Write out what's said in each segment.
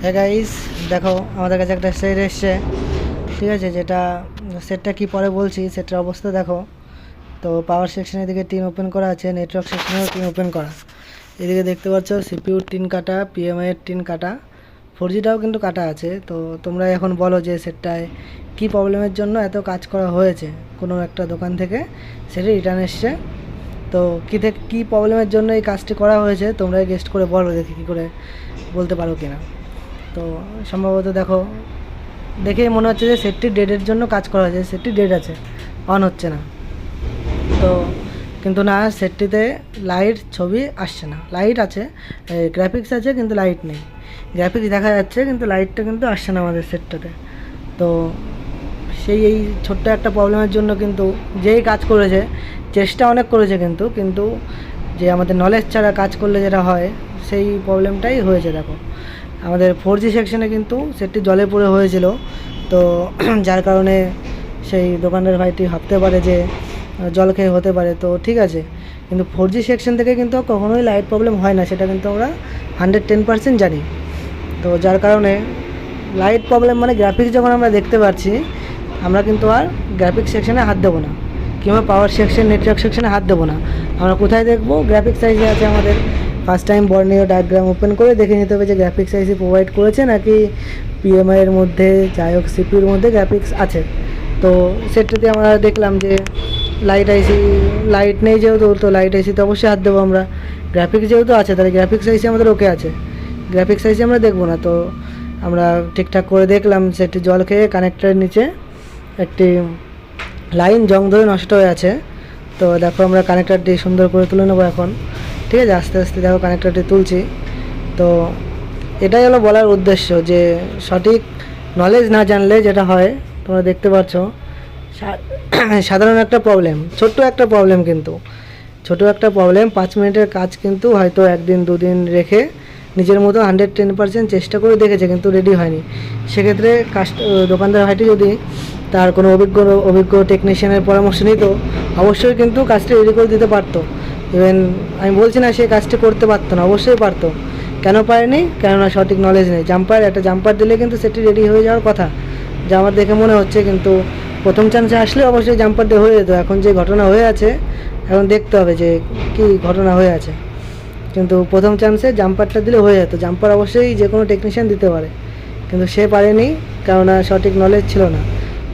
হ্যাঁ গাইস, দেখো আমাদের কাছে একটা সেট এসছে। ঠিক আছে, যেটা সেটটা কি পরে বলছি। সেটটার অবস্থা দেখো। তো পাওয়ার সেকশনের দিকে টিন ওপেন করা আছে, নেটওয়ার্ক সেকশনেও টিন ওপেন করা। এদিকে দেখতে পাচ্ছ সিপিইউর টিন কাটা, পিএমআই এর টিন কাটা, 4Gটাও কিন্তু কাটা আছে। তো তোমরা এখন বলো যে সেটটায় কী প্রবলেমের জন্য এত কাজ করা হয়েছে। কোনো একটা দোকান থেকে সেটা রিটার্ন এসছে। তো কী প্রবলেমের জন্য এই কাজটি করা হয়েছে তোমরা গেস্ট করে বলো, দেখি কী করে বলতে পারো কিনা। তো সম্ভবত দেখো, দেখেই মনে হচ্ছে যে সেটটি ডেডের জন্য কাজ করা হয়েছে। সেটটি ডেড আছে, অন হচ্ছে না। তো কিন্তু না, সেটটিতে লাইট ছবি আসছে না। লাইট আছে, গ্রাফিক্স আছে, কিন্তু লাইট নেই। গ্রাফিক্স দেখা যাচ্ছে কিন্তু লাইটটা কিন্তু আসছে না আমাদের সেটটাতে। তো এই ছোট্ট একটা প্রবলেমের জন্য কিন্তু যেই কাজ করেছে, চেষ্টা অনেক করেছে, কিন্তু যে আমাদের নলেজ ছাড়া কাজ করলে যেটা হয় সেই প্রবলেমটাই হয়েছে। দেখো আমাদের 4G সেকশনে কিন্তু সেটটি জলে পড়ে হয়েছিল। তো যার কারণে সেই দোকানের ভাইটি ভাবতে পারে যে জল খেয়ে হতে পারে। তো ঠিক আছে, কিন্তু 4G সেকশন থেকে কিন্তু কখনোই লাইট প্রবলেম হয় না, সেটা কিন্তু আমরা 110% জানি। তো যার কারণে লাইট প্রবলেম মানে গ্রাফিক্স যখন আমরা দেখতে পাচ্ছি, আমরা কিন্তু আর গ্রাফিক্স সেকশনে হাত দেবো না, কিংবা পাওয়ার সেকশন, নেটওয়ার্ক সেকশনে হাত দেবো না। আমরা কোথায় দেখবো? গ্রাফিক্স সাইজে আছে আমাদের। ফার্স্ট টাইম বর্ণীয় ডায়াগ্রাম ওপেন করে দেখে নিতে হবে যে গ্রাফিক্স সাইজে প্রোভাইড করেছে নাকি পিএমআই এর মধ্যে, যাই হোক সিপিউর মধ্যে গ্রাফিক্স আছে। তো সেটাতে আমরা দেখলাম যে লাইট নেই, যেহেতু তো লাইট আইসিতে অবশ্যই হাত দেবো আমরা। গ্রাফিক্স যেহেতু আছে তাহলে গ্রাফিক্স আইসি আমাদের ওকে আছে, গ্রাফিক্স আইসি আমরা দেখবো না। তো আমরা ঠিকঠাক করে দেখলাম সেটি জল খেয়ে কানেক্টরের নিচে একটি লাইন জং ধরে নষ্ট হয়ে আছে। তো দেখো আমরা কানেক্টরটি সুন্দর করে তুলে নেবো এখন। ঠিক আছে, আস্তে আস্তে দেখো কানেক্টরটি তুলছি। তো এটাই হলো বলার উদ্দেশ্য যে সঠিক নলেজ না জানলে যেটা হয় তোমরা দেখতে পাচ্ছ, সাধারণ একটা প্রবলেম, ছোট্ট একটা প্রবলেম, কিন্তু ছোটো একটা প্রবলেম 5 মিনিটের কাজ কিন্তু হয়তো একদিন দুদিন রেখে নিজের মতো 110% চেষ্টা করে দেখেছে, কিন্তু রেডি হয়নি। সেক্ষেত্রে দোকানদার ভাইটি যদি তার কোনো অভিজ্ঞ টেকনিশিয়ানের পরামর্শ নিত, অবশ্যই কিন্তু কাজটি রেডি করে দিতে পারতো। ইভেন আমি বলছি না সে কাজটি করতে পারতো না, অবশ্যই পারতো। কেন পারেনি? কেননা সঠিক নলেজ নেই। একটা জাম্পার দিলে কিন্তু সেটি রেডি হয়ে যাওয়ার কথা, যা আমার দেখে মনে হচ্ছে। কিন্তু প্রথম চান্সে আসলে অবশ্যই জাম্পার দিয়ে হয়ে যেত। এখন যে ঘটনা হয়ে আছে, এখন দেখতে হবে যে কী ঘটনা হয়ে আছে। কিন্তু প্রথম চান্সে জাম্পারটা দিলে হয়ে যেত। জাম্পার অবশ্যই যে কোনো টেকনিশিয়ান দিতে পারে, কিন্তু সে পারেনি, কেননা সঠিক নলেজ ছিল না।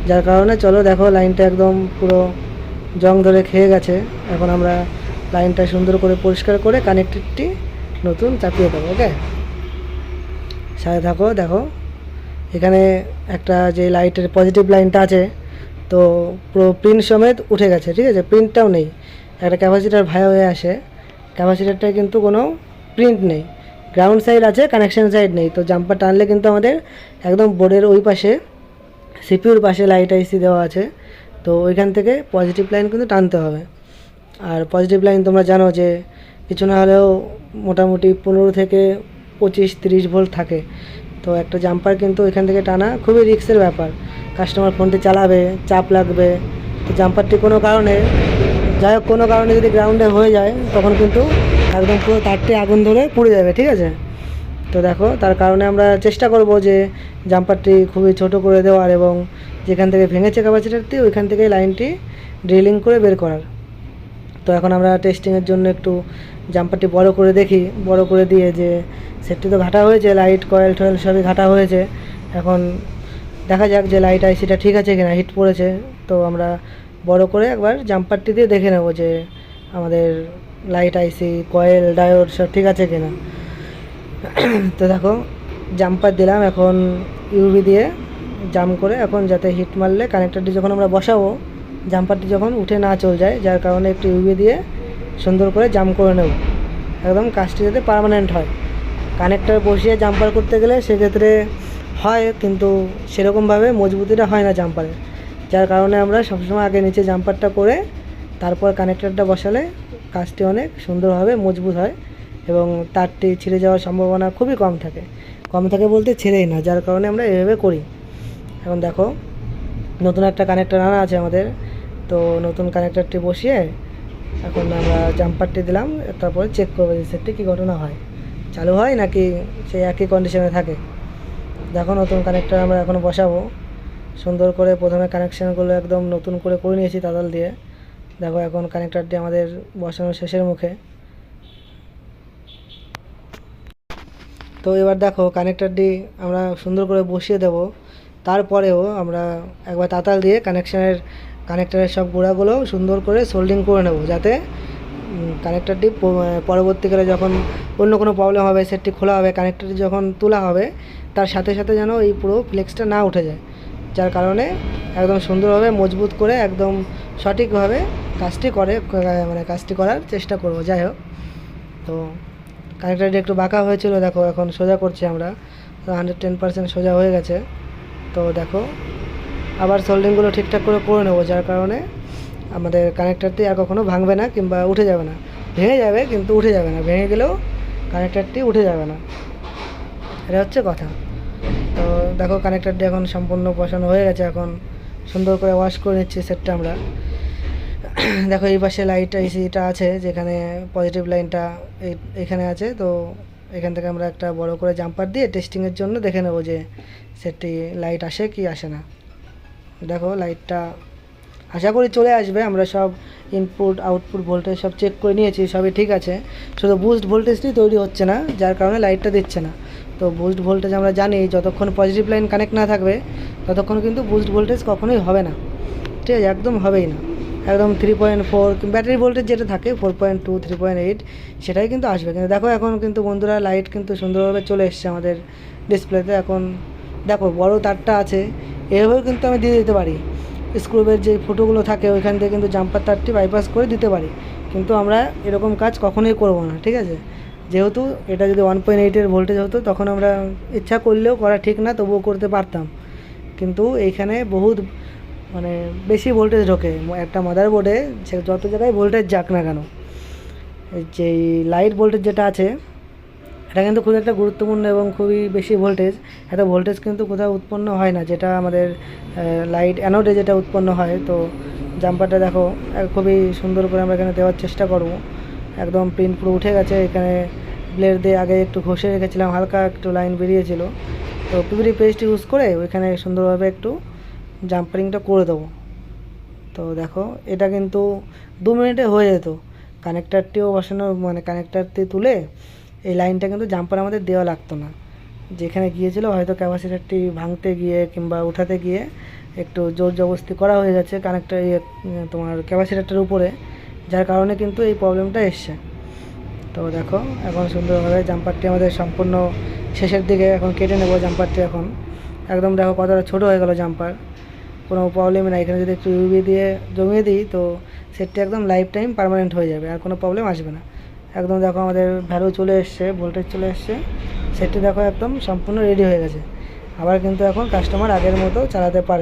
যার কারণে চলো দেখো লাইনটা একদম পুরো জং ধরে খেয়ে গেছে। এখন আমরা লাইনটা সুন্দর করে পরিষ্কার করে কানেক্টরটি নতুন চাপিয়ে দেবো। ওকে, সাথে থাকো। দেখো এখানে একটা যে লাইটের পজিটিভ লাইনটা আছে, তো পুরো প্রিন্ট সমেত উঠে গেছে। ঠিক আছে, প্রিন্টটাও নেই। একটা ক্যাপাসিটার ভায়া হয়ে আসে, ক্যাপাসিটারটায় কিন্তু কোনো প্রিন্ট নেই। গ্রাউন্ড সাইড আছে, কানেকশন সাইড নেই। তো জাম্পার টানলে কিন্তু আমাদের একদম বোর্ডের ওই পাশে, সিপিউর পাশে লাইট আইসি দেওয়া আছে। তো ওইখান থেকে পজিটিভ লাইন কিন্তু টানতে হবে। আর পজিটিভ লাইন তোমরা জানো যে কিছু না হলেও মোটামুটি 15 থেকে 25-30 ভোল্ট থাকে। তো একটা জাম্পার কিন্তু এখান থেকে টানা খুবই রিস্কের ব্যাপার। কাস্টমার ফোনটি চালাবে, চাপ লাগবে। তো জাম্পারটি কোনো কারণে, যাই হোক কোনো কারণে যদি গ্রাউন্ডে হয়ে যায়, তখন কিন্তু একদম পুরো তারটি আগুন ধরে পুড়ে যাবে। ঠিক আছে, তো দেখো তার কারণে আমরা চেষ্টা করব যে জাম্পারটি খুবই ছোট করে দেওয়ার, এবং যেখান থেকে ভেঙেছে ক্যাপাসিটারটি ওইখান থেকে লাইনটি ড্রিলিং করে বের করার। তো এখন আমরা টেস্টিংয়ের জন্য একটু জাম্পারটি বড় করে দেখি, বড় করে দিয়ে যে সেটটি তো ঘাটা হয়েছে, লাইট কয়েল টয়েল সবই ঘাটা হয়েছে। এখন দেখা যাক যে লাইট আইসিটা ঠিক আছে কিনা, হিট পড়েছে। তো আমরা বড় করে একবার জাম্পারটি দিয়ে দেখে নেব যে আমাদের লাইট আইসি, কয়েল, ডায়োড সব ঠিক আছে কিনা। তো দেখো জাম্পার দিলাম, এখন ইউভি দিয়ে জাম করে, এখন যাতে হিট মারলে কানেক্টরটি যখন আমরা বসাবো, জাম্পারটি যখন উঠে না চলে যায়, যার কারণে একটু ইউভি দিয়ে সুন্দর করে জাম করে নেব, একদম কাজটি যাতে পার্মানেন্ট হয়। কানেক্টর বসিয়ে জাম্পার করতে গেলে সেক্ষেত্রে হয়, কিন্তু সেরকমভাবে মজবুতিটা হয় না জাম্পারের। যার কারণে আমরা সবসময় আগে নিচে জাম্পারটা করে তারপর কানেক্টরটা বসালে কাজটি অনেক সুন্দরভাবে মজবুত হয়, এবং তারটি ছিঁড়ে যাওয়ার সম্ভাবনা খুবই কম থাকে। কম থাকে বলতে ছেড়েই না, যার কারণে আমরা এভাবে করি। এখন দেখো নতুন একটা কানেক্টর আনা আছে আমাদের। তো নতুন কানেক্টরটি বসিয়ে এখন আমরা জাম্পারটি দিলাম, তারপরে চেক করবো যে সেটটি কী ঘটনা হয়, চালু হয় নাকি সেই একই কন্ডিশনে থাকে। দেখো নতুন কানেক্টর আমরা এখন বসাবো সুন্দর করে। প্রথমে কানেকশানগুলো একদম নতুন করে নিয়েছি তাতাল দিয়ে। দেখো এখন কানেক্টরটি আমাদের বসানো শেষের মুখে। তো এবার দেখো কানেক্টরটি আমরা সুন্দর করে বসিয়ে দেব। তারপরেও আমরা একবার তাতাল দিয়ে কানেক্টরের সব গোড়াগুলো সুন্দর করে সোল্ডিং করে নেব, যাতে কানেক্টরটি পরবর্তীকালে যখন অন্য কোনো প্রবলেম হবে, সেটটি খোলা হবে, কানেক্টরটি যখন তোলা হবে তার সাথে সাথে যেন এই পুরো ফ্লেক্সটা না উঠে যায়, যার কারণে একদম সুন্দরভাবে মজবুত করে একদম সঠিকভাবে কাজটি করার চেষ্টা করব। যাই হোক, তো কানেক্টরটি একটু বাঁকা হয়েছিল, দেখো এখন সোজা করছি আমরা। তো 110% সোজা হয়ে গেছে। তো দেখো আবার সোল্ডিংগুলো ঠিকঠাক করে নেবো, যার কারণে আমাদের কানেক্টরটি আর কখনো ভাঙবে না কিংবা উঠে যাবে না। ভেঙে যাবে কিন্তু উঠে যাবে না, ভেঙে গেলেও কানেক্টরটি উঠে যাবে না, এটা হচ্ছে কথা। তো দেখো কানেক্টরটি এখন সম্পূর্ণ বসানো হয়ে গেছে। এখন সুন্দর করে ওয়াশ করে নিচ্ছি সেটটা আমরা। দেখো এই পাশে লাইট এসিটা আছে, যেখানে পজিটিভ লাইনটা এখানে আছে। তো এখান থেকে আমরা একটা বড় করে জাম্পার দিয়ে টেস্টিংয়ের জন্য দেখে নেব যে সেটটি লাইট আসে কি আসে না। দেখো লাইটটা আশা করি চলে আসবে। আমরা সব ইনপুট আউটপুট ভোল্টেজ সব চেক করে নিয়েছি, সবই ঠিক আছে। শুধু বুস্ট ভোল্টেজটি তৈরি হচ্ছে না, যার কারণে লাইটটা দিচ্ছে না। তো বুস্ট ভোল্টেজ আমরা জানি যতক্ষণ পজিটিভ লাইন কানেক্ট না থাকবে ততক্ষণ কিন্তু বুস্ট ভোল্টেজ কখনোই হবে না, ঠিক আছে, একদম হবেই না। একদম 3.4 ব্যাটারি ভোল্টেজ যেটা থাকে 4.2 3.8 সেটাই কিন্তু আসবে। কিন্তু দেখো এখন কিন্তু বন্ধুরা লাইট কিন্তু সুন্দরভাবে চলে এসছে আমাদের ডিসপ্লেতে। এখন দেখো বড় তারটা আছে, এভাবেও কিন্তু আমি দিয়ে দিতে পারি। স্ক্রুবের যে ফুটোগুলো থাকে ওইখান থেকে কিন্তু জাম্পার তারটি বাইপাস করে দিতে পারি, কিন্তু আমরা এরকম কাজ কখনোই করব না, ঠিক আছে। যেহেতু এটা যদি 1.8 ভোল্টেজ হতো তখন আমরা ইচ্ছা করলেও করা ঠিক না, তবুও করতে পারতাম। কিন্তু এইখানে বহুত বেশি ভোল্টেজ ঢোকে একটা মাদারবোর্ডে, সে যত জায়গায় ভোল্টেজ যাক না কেন, যে লাইট ভোল্টেজ যেটা আছে এটা কিন্তু খুব একটা গুরুত্বপূর্ণ এবং খুবই বেশি ভোল্টেজ। এত ভোল্টেজ কিন্তু কোথাও উৎপন্ন হয় না, যেটা আমাদের লাইট অ্যানোডে যেটা উৎপন্ন হয়। তো জাম্পারটা দেখো খুবই সুন্দর করে আমরা এখানে দেওয়ার চেষ্টা করব। একদম প্রিন্ট পুরো উঠে গেছে। এখানে ব্লেড দিয়ে আগে একটু ঘষে রেখেছিলাম, হালকা একটু লাইন বেরিয়েছিল। তো পিভিডি পেস্ট ইউজ করে ওইখানে সুন্দরভাবে একটু জাম্পারিংটা করে দেবো। তো দেখো এটা কিন্তু 2 মিনিটে হয়ে যেত। কানেক্টারটিও বসানো কানেক্টারটি তুলে এই লাইনটা কিন্তু জাম্পার আমাদের দেওয়া লাগতো না। যেখানে গিয়েছিল হয়তো ক্যাপাসিটারটি ভাঙতে গিয়ে কিংবা উঠাতে গিয়ে একটু জোর জবরদস্তি করা হয়ে গেছে কানেক্টার তোমার ক্যাপাসিটারটার উপরে, যার কারণে কিন্তু এই প্রবলেমটা এসছে। তো দেখো এখন সুন্দরভাবে জাম্পারটি আমাদের সম্পূর্ণ শেষের দিকে এখন কেটে নেব জাম্পারটি। এখন একদম দেখো কতটা ছোটো হয়ে গেল জাম্পার, কোনো প্রবলেমই না। এখানে যদি একটু ইউভি দিয়ে জমিয়ে দিই তো সেটটি একদম লাইফ টাইম পার্মানেন্ট হয়ে যাবে, আর কোনো প্রবলেম আসবে না। একদম দেখো আমাদের ভ্যালু চলে এসছে, ভোল্টেজ চলে এসছে, সেটটি দেখো একদম সম্পূর্ণ রেডি হয়ে গেছে। আবার কিন্তু এখন কাস্টমার আগের মতো চালাতে পারে।